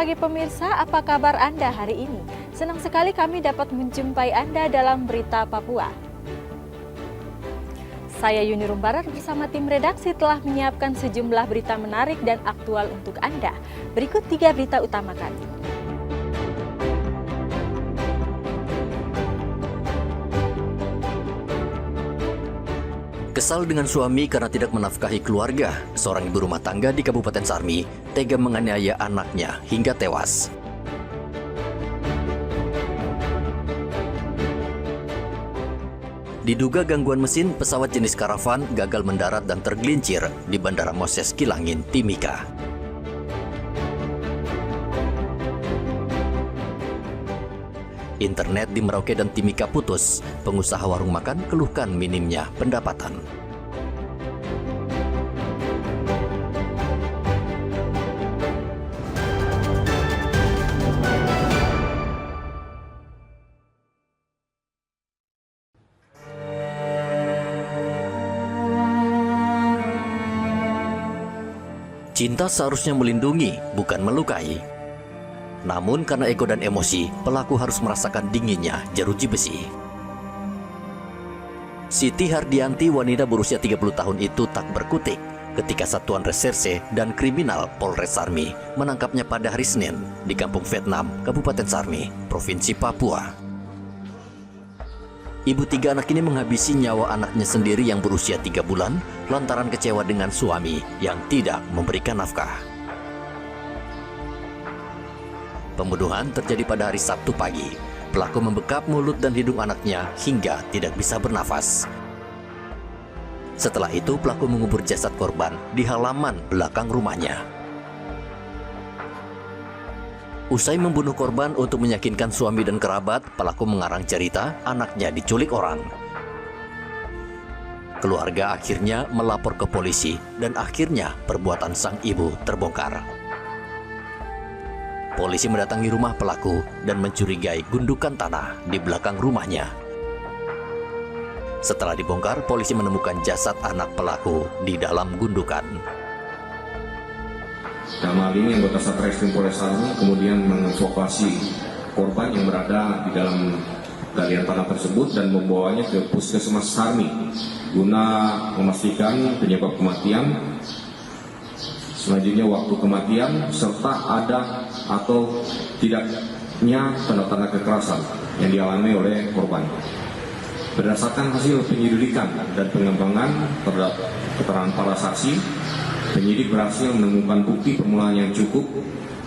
pagi pemirsa, apa kabar Anda hari ini? Senang sekali kami dapat menjumpai Anda dalam Berita Papua. Saya Yuni Rumbarar bersama tim redaksi telah menyiapkan sejumlah berita menarik dan aktual untuk Anda. Berikut 3 berita utama kami. Kesal dengan suami karena tidak menafkahi keluarga, seorang ibu rumah tangga di Kabupaten Sarmi tega menganiaya anaknya hingga tewas. Diduga gangguan mesin, pesawat jenis karavan gagal mendarat dan tergelincir di Bandara Moses Kilangin, Timika. Internet di Merauke dan Timika putus, pengusaha warung makan keluhkan minimnya pendapatan. Cinta seharusnya melindungi, bukan melukai. Namun karena ego dan emosi, pelaku harus merasakan dinginnya jeruji besi. Siti Hardianti, wanita berusia 30 tahun itu tak berkutik ketika Satuan Reserse dan Kriminal Polres Sarmi menangkapnya pada hari Senin di Kampung Vietnam, Kabupaten Sarmi, Provinsi Papua. Ibu 3 anak ini menghabisi nyawa anaknya sendiri yang berusia 3 bulan lantaran kecewa dengan suami yang tidak memberikan nafkah. Pembunuhan terjadi pada hari Sabtu pagi. Pelaku membekap mulut dan hidung anaknya hingga tidak bisa bernafas. Setelah itu, pelaku mengubur jasad korban di halaman belakang rumahnya. Usai membunuh korban untuk meyakinkan suami dan kerabat, pelaku mengarang cerita anaknya diculik orang. Keluarga akhirnya melapor ke polisi dan akhirnya perbuatan sang ibu terbongkar. Polisi mendatangi rumah pelaku dan mencurigai gundukan tanah di belakang rumahnya. Setelah dibongkar, polisi menemukan jasad anak pelaku di dalam gundukan. Dalam hal ini anggota Satreskrim Polres Sarmi kemudian mengevakuasi korban yang berada di dalam galian tanah tersebut dan membawanya ke Puskesmas Sarmi guna memastikan penyebab kematian. Selanjutnya waktu kematian serta ada atau tidaknya tanda-tanda kekerasan yang dialami oleh korban. Berdasarkan hasil penyelidikan dan pengembangan terhadap keterangan para saksi, penyidik berhasil menemukan bukti permulaan yang cukup,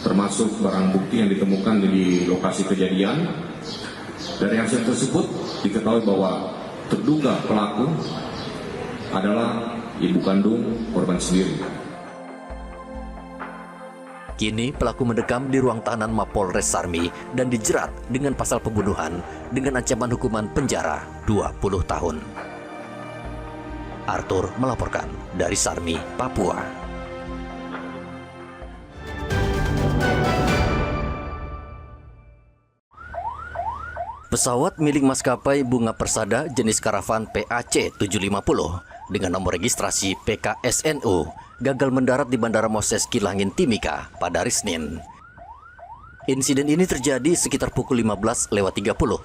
termasuk barang bukti yang ditemukan di lokasi kejadian. Dari hasil tersebut diketahui bahwa terduga pelaku adalah ibu kandung korban sendiri. Kini pelaku mendekam di ruang tahanan Mapolres Sarmi dan dijerat dengan pasal pembunuhan dengan ancaman hukuman penjara 20 tahun. Arthur melaporkan dari Sarmi, Papua. Pesawat milik maskapai Bunga Persada jenis karavan PAC 750 dengan nomor registrasi PKSNU gagal mendarat di Bandara Moses Kilangin, Timika pada hari Senin. Insiden ini terjadi sekitar pukul 15.30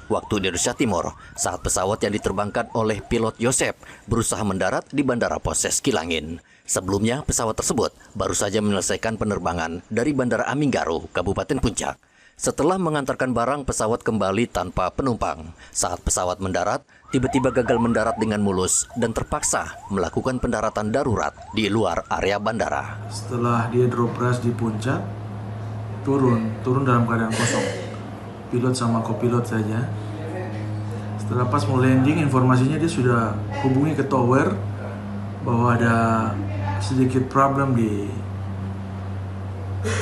waktu Indonesia Timur saat pesawat yang diterbangkan oleh pilot Yosep berusaha mendarat di Bandara Moses Kilangin. Sebelumnya, pesawat tersebut baru saja menyelesaikan penerbangan dari Bandara Aminggaru, Kabupaten Puncak. Setelah mengantarkan barang, pesawat kembali tanpa penumpang. Saat pesawat mendarat, tiba-tiba gagal mendarat dengan mulus dan terpaksa melakukan pendaratan darurat di luar area bandara. Setelah dia drop crash di puncak, turun dalam keadaan kosong. Pilot sama kopilot saja. Setelah pas mau landing, informasinya dia sudah hubungi ke tower bahwa ada sedikit problem di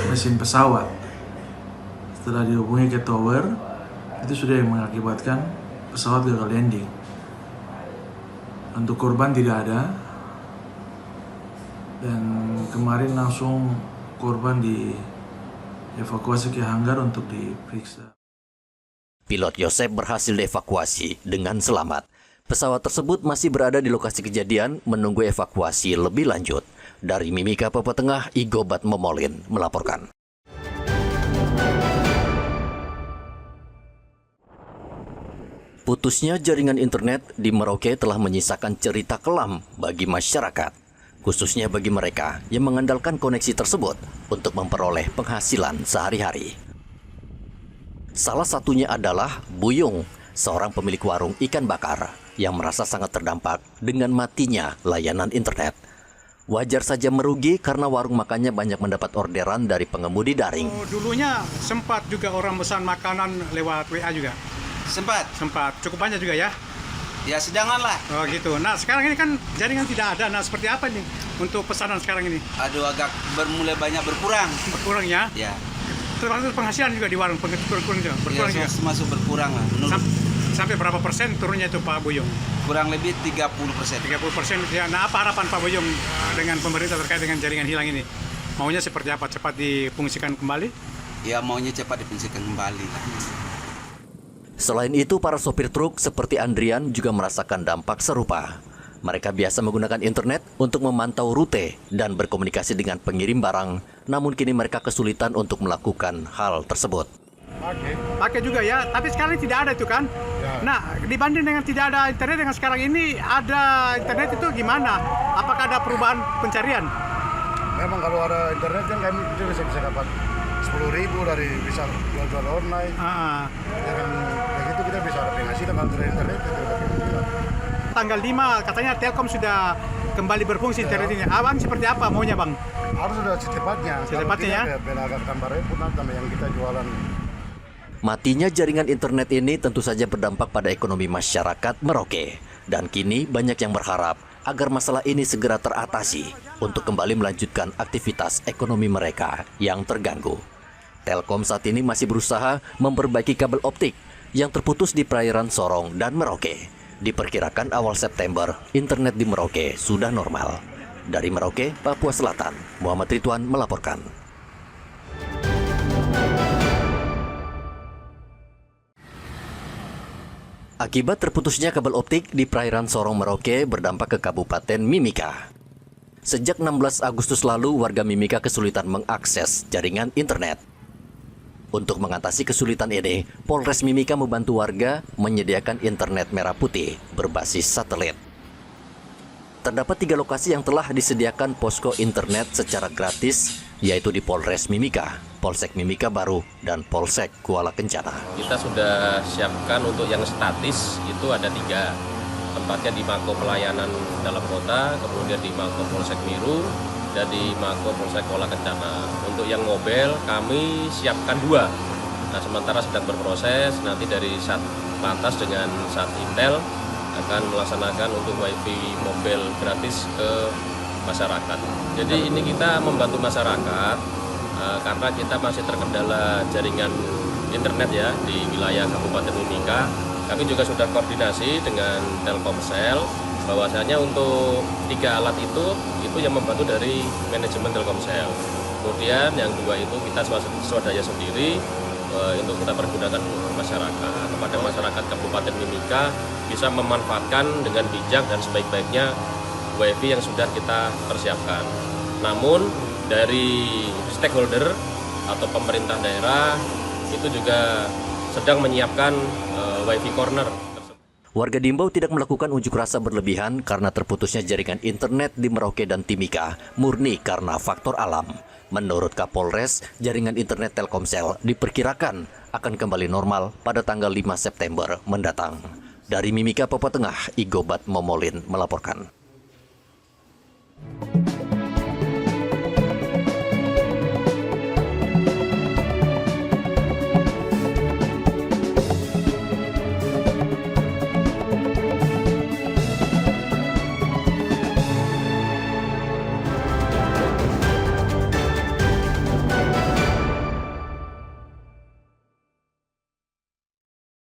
mesin pesawat. Setelah dihubungi ke tower, itu sudah yang mengakibatkan pesawat gagal landing. Untuk korban tidak ada, dan kemarin langsung korban dievakuasi ke hanggar untuk diperiksa. Pilot Yosep berhasil dievakuasi dengan selamat. Pesawat tersebut masih berada di lokasi kejadian menunggu evakuasi lebih lanjut. Dari Mimika, Papua Tengah, Igobat Momolin melaporkan. Putusnya jaringan internet di Merauke telah menyisakan cerita kelam bagi masyarakat, khususnya bagi mereka yang mengandalkan koneksi tersebut untuk memperoleh penghasilan sehari-hari. Salah satunya adalah Buyung, seorang pemilik warung ikan bakar yang merasa sangat terdampak dengan matinya layanan internet. Wajar saja merugi karena warung makannya banyak mendapat orderan dari pengemudi daring. Dulunya sempat juga orang pesan makanan lewat WA juga. Sempat Cukup banyak juga ya. ya sedangan lah. Oh gitu. Nah sekarang ini kan jaringan tidak ada. Nah seperti apa nih untuk pesanan sekarang ini? Aduh, agak mulai banyak berkurang. Berkurang ya? Ya, Termasuk penghasilan juga di warung berkurang juga. Berkurang ya, juga. masuk berkurang lah. Menurut Sampai berapa persen turunnya itu Pak Buyung? kurang lebih 30%. 30% ya. Nah apa harapan Pak Buyung dengan pemerintah terkait dengan jaringan hilang ini? Maunya seperti apa? Cepat difungsikan kembali? Ya maunya cepat difungsikan kembali. Selain itu, para sopir truk seperti Andrian juga merasakan dampak serupa. Mereka biasa menggunakan internet untuk memantau rute dan berkomunikasi dengan pengirim barang, namun kini mereka kesulitan untuk melakukan hal tersebut. Pakai juga ya, tapi sekarang tidak ada itu kan? Ya. Nah, dibanding dengan tidak ada internet dengan sekarang ini ada internet itu gimana? Apakah ada perubahan pencarian? Memang kalau ada internet kan kami bisa dapat 10.000 dari bisa jual-jual online. Dengan begitu kita bisa ada penghasilan dari internet itu. Tanggal 5 katanya Telkom sudah kembali berfungsi internet ini. Abang seperti apa maunya Bang? Harus sudah secepatnya. Secepatnya ya? Bela agak tambah repot nanti yang kita jualan. Matinya jaringan internet ini tentu saja berdampak pada ekonomi masyarakat Merauke. Dan kini banyak yang berharap agar masalah ini segera teratasi untuk kembali melanjutkan aktivitas ekonomi mereka yang terganggu. Telkom saat ini masih berusaha memperbaiki kabel optik yang terputus di perairan Sorong dan Merauke. Diperkirakan awal September, internet di Merauke sudah normal. Dari Merauke, Papua Selatan, Muhammad Ridwan melaporkan. Akibat terputusnya kabel optik di perairan Sorong Merauke berdampak ke Kabupaten Mimika. Sejak 16 Agustus lalu, warga Mimika kesulitan mengakses jaringan internet. Untuk mengatasi kesulitan ini, Polres Mimika membantu warga menyediakan internet merah putih berbasis satelit. Terdapat 3 lokasi yang telah disediakan posko internet secara gratis, yaitu di Polres Mimika, Polsek Mimika Baru, dan Polsek Kuala Kencana. Kita sudah siapkan untuk yang statis itu ada 3. Tempatnya di Mako Pelayanan Dalam Kota, kemudian di Mako Polsek Miru, dan di Mako Polsek Kuala Kencana. Untuk yang mobile kami siapkan 2. Nah sementara sedang berproses, nanti dari Satlantas dengan Satintel akan melaksanakan untuk wifi mobil gratis ke masyarakat. Jadi ini kita membantu masyarakat karena kita masih terkendala jaringan internet ya di wilayah Kabupaten Mimika. Kami juga sudah koordinasi dengan Telkomsel bahwasanya untuk 3 alat itu yang membantu dari manajemen Telkomsel. Kemudian yang 2 itu kita swadaya sendiri untuk kita pergunakan masyarakat. Kepada masyarakat Kabupaten Mimika bisa memanfaatkan dengan bijak dan sebaik-baiknya wifi yang sudah kita persiapkan. Namun dari stakeholder atau pemerintah daerah itu juga sedang menyiapkan wifi corner. Warga diimbau tidak melakukan unjuk rasa berlebihan karena terputusnya jaringan internet di Merauke dan Timika murni karena faktor alam. Menurut Kapolres, jaringan internet Telkomsel diperkirakan akan kembali normal pada tanggal 5 September mendatang. Dari Mimika, Papua Tengah, Igobat Momolin melaporkan.